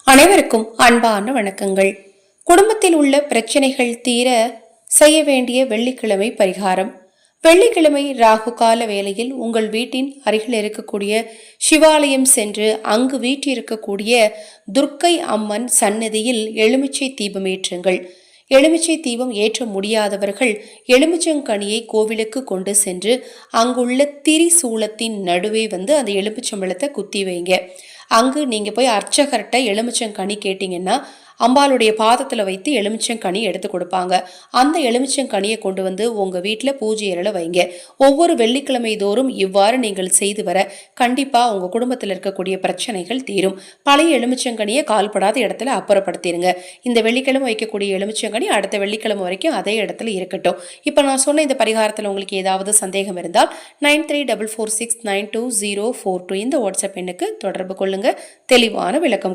அனைவருக்கும் அன்பான வணக்கங்கள். குடும்பத்தில் உள்ள பிரச்சனைகள் தீர செய்ய வேண்டிய வெள்ளிக்கிழமை பரிகாரம். வெள்ளிக்கிழமை ராகு கால வேளையில் உங்கள் வீட்டின் அருகில் இருக்கக்கூடிய சிவாலயம் சென்று அங்கு வீற்றிருக்கக்கூடிய துர்க்கை அம்மன் சன்னதியில் எலுமிச்சை தீபம் ஏற்றுங்கள். எலுமிச்சை தீபம் ஏற்ற முடியாதவர்கள் எலுமிச்சங்கனியை கோவிலுக்கு கொண்டு சென்று அங்குள்ள திரிசூலத்தின் நடுவே அந்த எலுமிச்சம்பழத்தை குத்தி வைங்க. அங்கு நீங்க போய் அர்ச்சகர்கிட்ட எலுமிச்சங்கனி கேட்டீங்கன்னா அம்பாளுடைய பாதத்துல வைத்து எலுமிச்சங்கனி எடுத்து கொடுப்பாங்க. அந்த எலுமிச்சங்கனியை கொண்டு வந்து உங்க வீட்டுல பூஜை அறையில வைங்க. ஒவ்வொரு வெள்ளிக்கிழமை தோறும் இவ்வாறு நீங்கள் செய்து வர கண்டிப்பா உங்க குடும்பத்தில் இருக்கக்கூடிய பிரச்சனைகள் தீரும். பழைய எலுமிச்சங்கனியை கால்படாத இடத்துல அப்புறப்படுத்திடுங்க. இந்த வெள்ளிக்கிழமை வைக்கக்கூடிய எலுமிச்சங்கனி அடுத்த வெள்ளிக்கிழமை வரைக்கும் அதே இடத்துல இருக்கட்டும். இப்ப நான் சொன்ன இந்த பரிகாரத்தில் உங்களுக்கு ஏதாவது சந்தேகம் இருந்தால் 9344692042 இந்த வாட்ஸ்அப் எண்ணுக்கு தொடர்பு கொள்ளுங்க. தெளிவான விளக்கம்